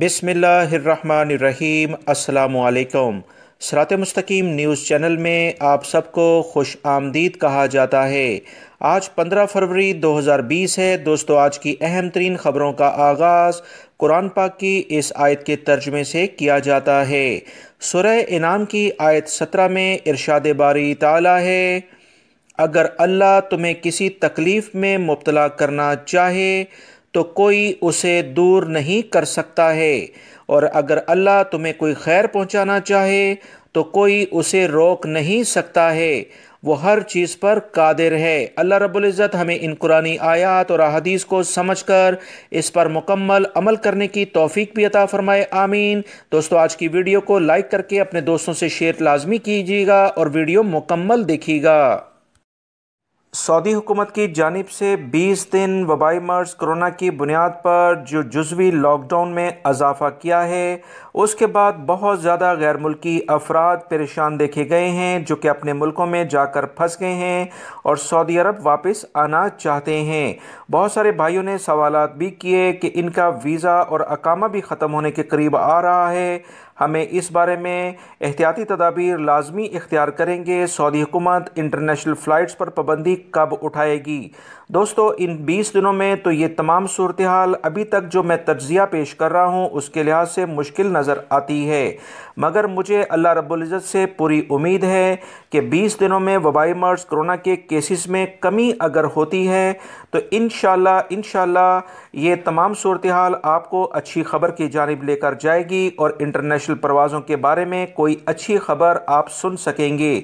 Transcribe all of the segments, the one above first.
بسم اللہ الرحمن الرحیم۔ السلام علیکم۔ سرات.e.مustقeem نیوز چینل میں آپ سب کو خوش آمدید کہا جاتا ہے۔ آج 15 فروری 2020 ہے۔ دوستو، آج کی اہم ترین خبروں کا آغاز قرآن پاک کی اس آیت کے ترجمے سے کیا جاتا ہے۔ سورہ انعام کی آیت 17 میں ارشاد باری تعالی ہے، اگر اللہ تمہیں کسی تکلیف میں مبتلا کرنا چاہے تو کوئی اسے دور نہیں کر سکتا ہے، اور اگر اللہ تمہیں کوئی خیر پہنچانا چاہے تو کوئی اسے روک نہیں سکتا ہے، وہ ہر چیز پر قادر ہے۔ اللہ رب العزت ہمیں ان قرآنی آیات اور احادیث کو سمجھ کر اس پر مکمل عمل کرنے کی توفیق بھی عطا فرمائے، آمین۔ دوستو، آج کی ویڈیو کو لائک کر کے اپنے دوستوں سے شیئر لازمی کیجیے گا اور ویڈیو مکمل دیکھیے گا۔ سعودی حکومت کی جانب سے 20 دن وبائی مرض کرونا کی بنیاد پر جو جزوی لاک ڈاؤن میں اضافہ کیا ہے، اس کے بعد بہت زیادہ غیر ملکی افراد پریشان دیکھے گئے ہیں جو کہ اپنے ملکوں میں جا کر پھنس گئے ہیں اور سعودی عرب واپس آنا چاہتے ہیں۔ بہت سارے بھائیوں نے سوالات بھی کیے کہ ان کا ویزا اور اقامہ بھی ختم ہونے کے قریب آ رہا ہے، ہمیں اس بارے میں احتیاطی تدابیر لازمی اختیار کریں گے۔ سعودی حکومت انٹرنیشنل فلائٹس پر پابندی کب اٹھائے گی؟ دوستو، ان 20 دنوں میں تو یہ تمام صورتحال ابھی تک جو میں تجزیہ پیش کر رہا ہوں اس کے لحاظ سے مشکل نظر آتی ہے، مگر مجھے اللہ رب العزت سے پوری امید ہے کہ 20 دنوں میں وبائی مرض کرونا کے کیسز میں کمی اگر ہوتی ہے تو انشاءاللہ یہ تمام صورتحال آپ کو اچھی خبر کی جانب لے کر جائے گی اور انٹرنیشنل پروازوں کے بارے میں کوئی اچھی خبر آپ سن سکیں گے۔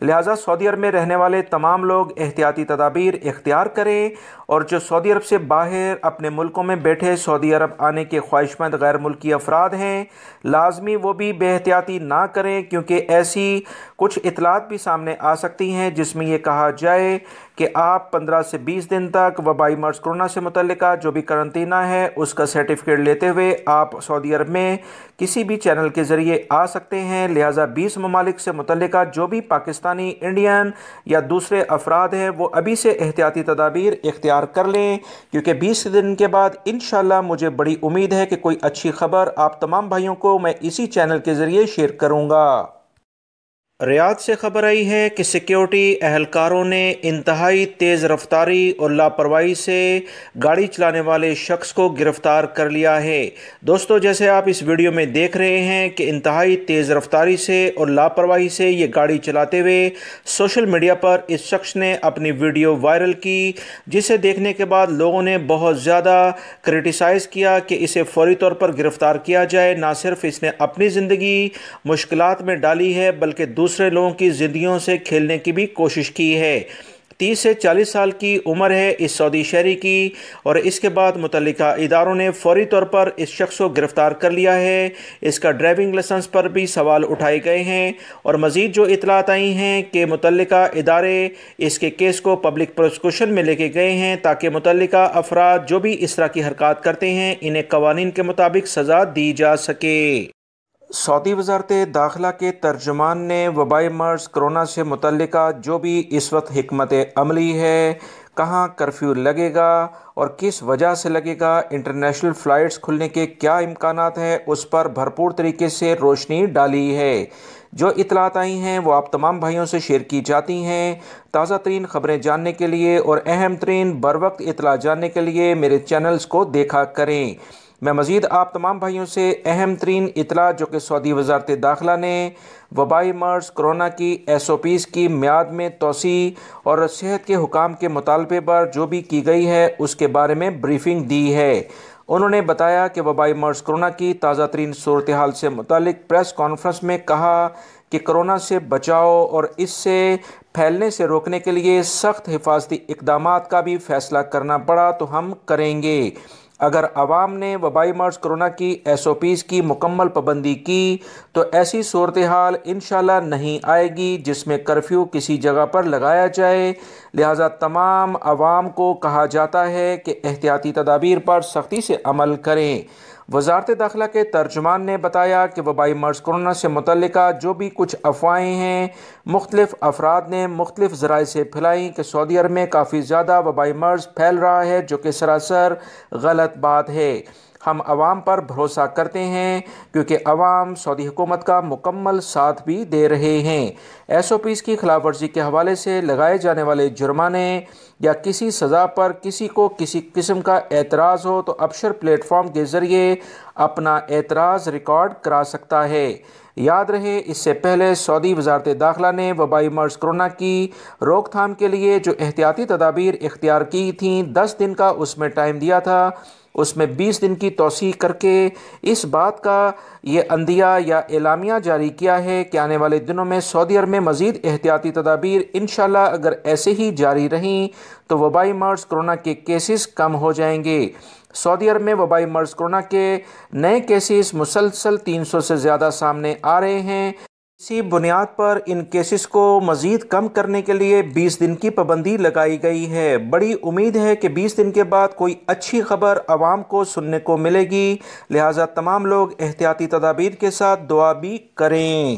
لہٰذا سعودی عرب میں رہنے والے تمام لوگ احتیاطی تدابیر اختیار کریں، اور جو سعودی عرب سے باہر اپنے ملکوں میں بیٹھے سعودی عرب آنے کے خواہش مند غیر ملکی افراد ہیں، لازمی وہ بھی بے احتیاطی نہ کریں، کیونکہ ایسی کچھ اطلاعات بھی سامنے آ سکتی ہیں جس میں یہ کہا جائے کہ آپ 15 سے 20 دن تک وبائی مرض کرونا سے متعلقہ جو بھی قرنطینہ ہے اس کا سرٹیفکیٹ لیتے ہوئے آپ سعودی عرب میں کسی بھی چینل کے ذریعے آ سکتے ہیں۔ لہٰذا 20 ممالک سے متعلقہ جو بھی پاکستانی، انڈین یا دوسرے افراد ہیں وہ ابھی سے احتیاطی تدابیر اختیار کر لیں، کیونکہ 20 دن کے بعد انشاءاللہ مجھے بڑی امید ہے کہ کوئی اچھی خبر آپ تمام بھائیوں کو میں اسی چینل کے ذریعے شیئر کروں گا۔ ریاض سے خبر آئی ہے کہ سیکیورٹی اہلکاروں نے انتہائی تیز رفتاری اور لاپرواہی سے گاڑی چلانے والے شخص کو گرفتار کر لیا ہے۔ دوستو، جیسے آپ اس ویڈیو میں دیکھ رہے ہیں کہ انتہائی تیز رفتاری سے اور لاپرواہی سے یہ گاڑی چلاتے ہوئے سوشل میڈیا پر اس شخص نے اپنی ویڈیو وائرل کی، جسے دیکھنے کے بعد لوگوں نے بہت زیادہ کرٹیسائز کیا کہ اسے فوری طور پر گرفتار کیا جائے۔ نہ صرف اس نے اپنی زندگی مشکلات میں ڈالی ہے بلکہ دوسرے لوگوں کی زندگیوں سے کھیلنے کی بھی کوشش کی ہے۔ 30 سے 40 سال کی عمر ہے اس سعودی شہری کی، اور اس کے بعد متعلقہ اداروں نے فوری طور پر اس شخص کو گرفتار کر لیا ہے۔ اس کا ڈرائیونگ لائسنس پر بھی سوال اٹھائے گئے ہیں، اور مزید جو اطلاعات آئی ہیں کہ متعلقہ ادارے اس کے کیس کو پبلک پروسیکیوشن میں لے کے گئے ہیں تاکہ متعلقہ افراد جو بھی اس طرح کی حرکات کرتے ہیں انہیں قوانین کے مطابق سزا دی جا سکے۔ سعودی وزارت داخلہ کے ترجمان نے وبائی مرض کرونا سے متعلقہ جو بھی اس وقت حکمت عملی ہے، کہاں کرفیو لگے گا اور کس وجہ سے لگے گا، انٹرنیشنل فلائٹس کھلنے کے کیا امکانات ہیں، اس پر بھرپور طریقے سے روشنی ڈالی ہے۔ جو اطلاعات آئی ہیں وہ آپ تمام بھائیوں سے شیئر کی جاتی ہیں۔ تازہ ترین خبریں جاننے کے لیے اور اہم ترین بروقت اطلاع جاننے کے لیے میرے چینلز کو دیکھا کریں۔ میں مزید آپ تمام بھائیوں سے اہم ترین اطلاع جو کہ سعودی وزارت داخلہ نے وبائی مرض کرونا کی SOPs کی میعاد میں توسیع اور صحت کے حکام کے مطالبے پر جو بھی کی گئی ہے اس کے بارے میں بریفنگ دی ہے۔ انہوں نے بتایا کہ وبائی مرض کرونا کی تازہ ترین صورتحال سے متعلق پریس کانفرنس میں کہا کہ کرونا سے بچاؤ اور اس سے پھیلنے سے روکنے کے لیے سخت حفاظتی اقدامات کا بھی فیصلہ کرنا پڑا تو ہم کریں گے۔ اگر عوام نے وبائی مرض کرونا کی SOPs کی مکمل پابندی کی تو ایسی صورتحال انشاءاللہ نہیں آئے گی جس میں کرفیو کسی جگہ پر لگایا جائے۔ لہٰذا تمام عوام کو کہا جاتا ہے کہ احتیاطی تدابیر پر سختی سے عمل کریں۔ وزارت داخلہ کے ترجمان نے بتایا کہ وبائی مرض کرونا سے متعلقہ جو بھی کچھ افواہیں ہیں مختلف افراد نے مختلف ذرائع سے پھیلائیں کہ سعودی عرب میں کافی زیادہ وبائی مرض پھیل رہا ہے، جو کہ سراسر غلط بات ہے۔ ہم عوام پر بھروسہ کرتے ہیں کیونکہ عوام سعودی حکومت کا مکمل ساتھ بھی دے رہے ہیں۔ ایس او پیز کی خلاف ورزی کے حوالے سے لگائے جانے والے جرمانے یا کسی سزا پر کسی کو کسی قسم کا اعتراض ہو تو ابشر پلیٹ فارم کے ذریعے اپنا اعتراض ریکارڈ کرا سکتا ہے۔ یاد رہے اس سے پہلے سعودی وزارت داخلہ نے وبائی مرض کرونا کی روک تھام کے لیے جو احتیاطی تدابیر اختیار کی تھیں 10 دن کا اس میں ٹائم دیا تھا، اس میں 20 دن کی توسیع کر کے اس بات کا یہ عندیہ یا اعلامیہ جاری کیا ہے کہ آنے والے دنوں میں سعودی عرب میں مزید احتیاطی تدابیر انشاءاللہ اگر ایسے ہی جاری رہیں تو وبائی مرض کرونا کے کیسز کم ہو جائیں گے۔ سعودی عرب میں وبائی مرض کرونا کے نئے کیسز مسلسل 300 سے زیادہ سامنے آ رہے ہیں۔ اسی بنیاد پر ان کیسز کو مزید کم کرنے کے لیے 20 دن کی پابندی لگائی گئی ہے۔ بڑی امید ہے کہ 20 دن کے بعد کوئی اچھی خبر عوام کو سننے کو ملے گی، لہٰذا تمام لوگ احتیاطی تدابیر کے ساتھ دعا بھی کریں۔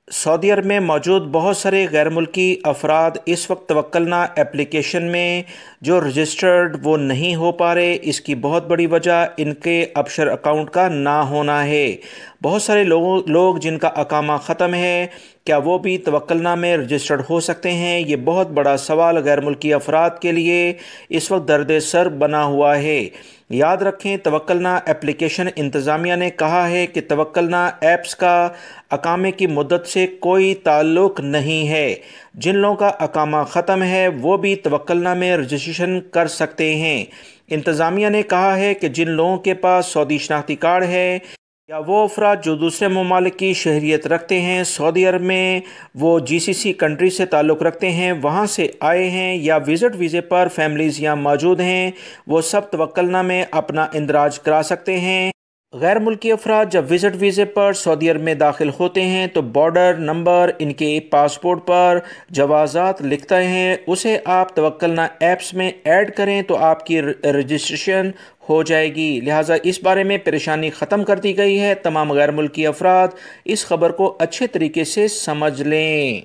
سعودی عرب میں موجود بہت سارے غیر ملکی افراد اس وقت توکلنا اپلیکیشن میں جو رجسٹرڈ وہ نہیں ہو پا رہے، اس کی بہت بڑی وجہ ان کے ابشر اکاؤنٹ کا نہ ہونا ہے۔ بہت سارے لوگ جن کا اقامہ ختم ہے، کیا وہ بھی توکلنا میں رجسٹرڈ ہو سکتے ہیں؟ یہ بہت بڑا سوال غیر ملکی افراد کے لیے اس وقت درد سر بنا ہوا ہے۔ یاد رکھیں توکلنا اپلیکیشن انتظامیہ نے کہا ہے کہ توکلنا ایپس کا اقامے کی مدت سے کوئی تعلق نہیں ہے۔ جن لوگوں کا اقامہ ختم ہے وہ بھی توکلنا میں رجسٹریشن کر سکتے ہیں۔ انتظامیہ نے کہا ہے کہ جن لوگوں کے پاس سعودی شناختی کارڈ ہے یا وہ افراد جو دوسرے ممالک کی شہریت رکھتے ہیں، سعودی عرب میں وہ جی سی سی کنٹری سے تعلق رکھتے ہیں، وہاں سے آئے ہیں یا وزٹ ویزے پر فیملیز یہاں موجود ہیں، وہ سب توکلنا میں اپنا اندراج کرا سکتے ہیں۔ غیر ملکی افراد جب وزٹ ویزے پر سعودی عرب میں داخل ہوتے ہیں تو بارڈر نمبر ان کے پاسپورٹ پر جوازات لکھتے ہیں، اسے آپ توکلنا ایپس میں ایڈ کریں تو آپ کی رجسٹریشن ہو جائے گی۔ لہٰذا اس بارے میں پریشانی ختم کر دی گئی ہے۔ تمام غیر ملکی افراد اس خبر کو اچھے طریقے سے سمجھ لیں۔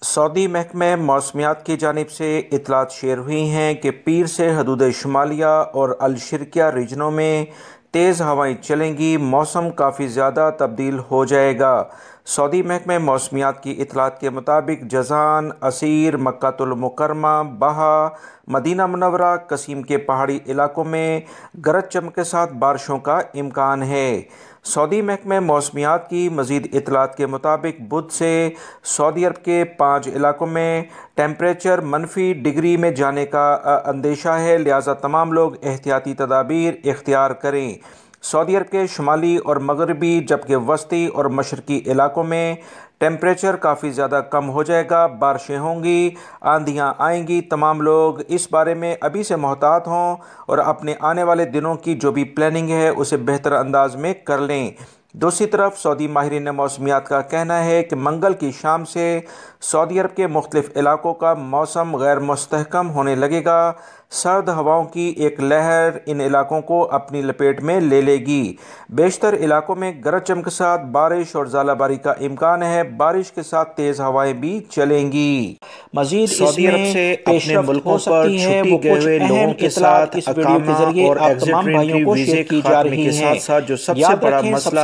سعودی محکمہ موسمیات کی جانب سے اطلاعات شیئر ہوئی ہیں کہ پیر سے حدود شمالیہ اور الشرقیہ ریجنوں میں تیز ہوائیں چلیں گی، موسم کافی زیادہ تبدیل ہو جائے گا۔ سعودی محکمہ موسمیات کی اطلاعات کے مطابق جازان، عسیر، مکہ المکرمہ، بہا، مدینہ منورہ، قصیم کے پہاڑی علاقوں میں گرج چمک کے ساتھ بارشوں کا امکان ہے۔ سعودی محکمہ موسمیات کی مزید اطلاعات کے مطابق بدھ سے سعودی عرب کے 5 علاقوں میں ٹیمپریچر -, ڈگری میں جانے کا اندیشہ ہے، لہٰذا تمام لوگ احتیاطی تدابیر اختیار کریں۔ سعودی عرب کے شمالی اور مغربی جبکہ وسطی اور مشرقی علاقوں میں ٹیمپریچر کافی زیادہ کم ہو جائے گا، بارشیں ہوں گی، آندھیاں آئیں گی۔ تمام لوگ اس بارے میں ابھی سے محتاط ہوں اور اپنے آنے والے دنوں کی جو بھی پلاننگ ہے اسے بہتر انداز میں کر لیں۔ دوسری طرف سعودی ماہرین موسمیات کا کہنا ہے کہ منگل کی شام سے سعودی عرب کے مختلف علاقوں کا موسم غیر مستحکم ہونے لگے گا، سرد ہواؤں کی ایک لہر ان علاقوں کو اپنی لپیٹ میں لے لے گی۔ بیشتر علاقوں میں گرج چمک کے ساتھ بارش اور ژالہ باری کا امکان ہے، بارش کے ساتھ تیز ہوائیں بھی چلیں گی۔ مزید سعودی عرب سے اپنے ملکوں پر چھٹی گئے ہوئے لوگوں کے ساتھ اقامہ اور ایگزٹ انٹری ویزے کے خاتمے کے ساتھ ساتھ جو سب سے بڑا مسئلہ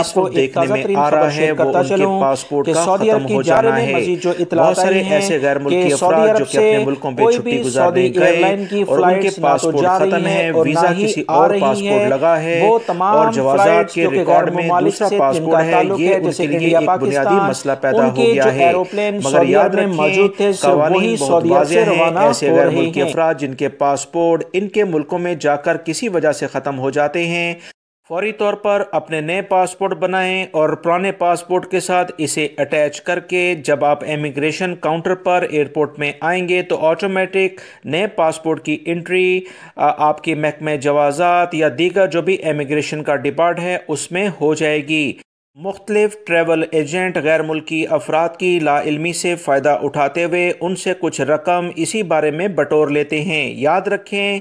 اس وقت دیکھنے میں آ رہا ہے وہ ان کے پاسپورٹ کا ختم ہو جانا ہے۔ بہت سارے ایسے غیر ملکی افراد جو کہ اپنے ملکوں میں چھٹی گزارنے گئے اور ان کے پاسپورٹ ختم ہے، ویزا کسی اور پاسپورٹ لگا ہے اور جوازات کے ریکارڈ میں دوسرا پاسپورٹ ہے، یہ ان کے لیے ایک بنیادی مسئلہ پیدا ہو گیا ہے۔ مگر یاد رکھیں قوانین بہت واضح ہیں، ایسے غیر ملکی افراد جن کے پاسپورٹ ان کے ملکوں میں جا کر کسی وجہ سے ختم ہو جاتے ہیں، فوری طور پر اپنے نئے پاسپورٹ بنائیں اور پرانے پاسپورٹ کے ساتھ اسے اٹیچ کر کے جب آپ امیگریشن کاؤنٹر پر ایئرپورٹ میں آئیں گے تو آٹومیٹک نئے پاسپورٹ کی انٹری آپ کے محکمہ جوازات یا دیگر جو بھی امیگریشن کا ڈپارٹ ہے اس میں ہو جائے گی۔ مختلف ٹریول ایجنٹ غیر ملکی افراد کی لا علمی سے فائدہ اٹھاتے ہوئے ان سے کچھ رقم اسی بارے میں بٹور لیتے ہیں۔ یاد رکھیں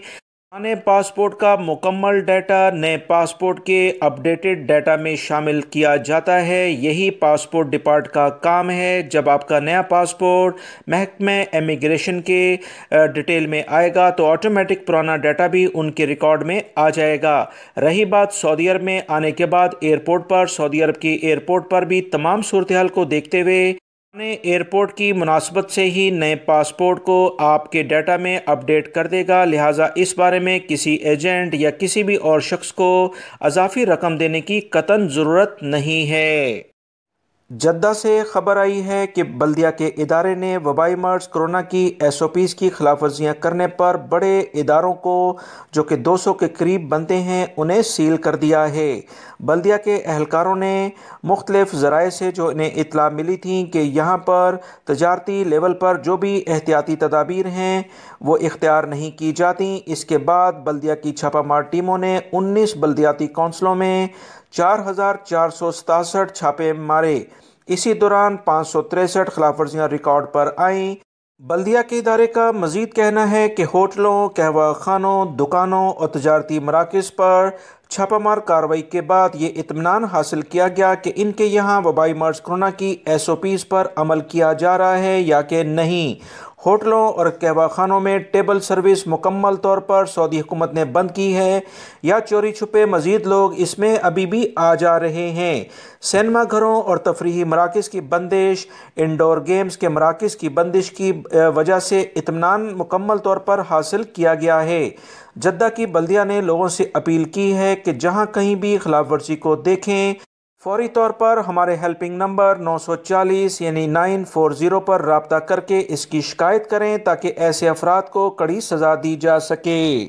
پرانے پاسپورٹ کا مکمل ڈیٹا نئے پاسپورٹ کے اپ ڈیٹڈ ڈیٹا میں شامل کیا جاتا ہے۔ یہی پاسپورٹ ڈپارٹ کا کام ہے۔ جب آپ کا نیا پاسپورٹ محکمہ امیگریشن کے ڈیٹیل میں آئے گا تو آٹومیٹک پرانا ڈیٹا بھی ان کے ریکارڈ میں آ جائے گا۔ رہی بات سعودی عرب میں آنے کے بعد ایئرپورٹ پر، سعودی عرب کی ایئرپورٹ پر بھی تمام صورتحال کو دیکھتے ہوئے ایئرپورٹ کی مناسبت سے ہی نئے پاسپورٹ کو آپ کے ڈیٹا میں اپ ڈیٹ کر دے گا، لہٰذا اس بارے میں کسی ایجنٹ یا کسی بھی اور شخص کو اضافی رقم دینے کی قطعاً ضرورت نہیں ہے۔ جدہ سے خبر آئی ہے کہ بلدیہ کے ادارے نے وبائی مرض کرونا کی SOPs کی خلاف ورزیاں کرنے پر بڑے اداروں کو جو کہ 200 کے قریب بنتے ہیں انہیں سیل کر دیا ہے۔ بلدیہ کے اہلکاروں نے مختلف ذرائع سے جو انہیں اطلاع ملی تھی کہ یہاں پر تجارتی لیول پر جو بھی احتیاطی تدابیر ہیں وہ اختیار نہیں کی جاتی، اس کے بعد بلدیہ کی چھاپہ مار ٹیموں نے 19 بلدیاتی کونسلوں میں 4467 چھاپے مارے۔ اسی دوران 563 خلاف ورزیاں ریکارڈ پر آئیں۔ بلدیہ کے ادارے کا مزید کہنا ہے کہ ہوٹلوں، قہوہ خانوں، دکانوں اور تجارتی مراکز پر چھاپہ مار کارروائی کے بعد یہ اطمینان حاصل کیا گیا کہ ان کے یہاں وبائی مرض کرونا کی SOPs پر عمل کیا جا رہا ہے یا کہ نہیں۔ ہوٹلوں اور قہوہ خانوں میں ٹیبل سروس مکمل طور پر سعودی حکومت نے بند کی ہے یا چوری چھپے مزید لوگ اس میں ابھی بھی آ جا رہے ہیں۔ سینما گھروں اور تفریحی مراکز کی بندش، انڈور گیمز کے مراکز کی بندش کی وجہ سے اطمینان مکمل طور پر حاصل کیا گیا ہے۔ جدہ کی بلدیہ نے لوگوں سے اپیل کی ہے کہ جہاں کہیں بھی خلاف ورزی کو دیکھیں فوری طور پر ہمارے ہیلپنگ نمبر 940 یعنی 940 پر رابطہ کر کے اس کی شکایت کریں تاکہ ایسے افراد کو کڑی سزا دی جا سکے۔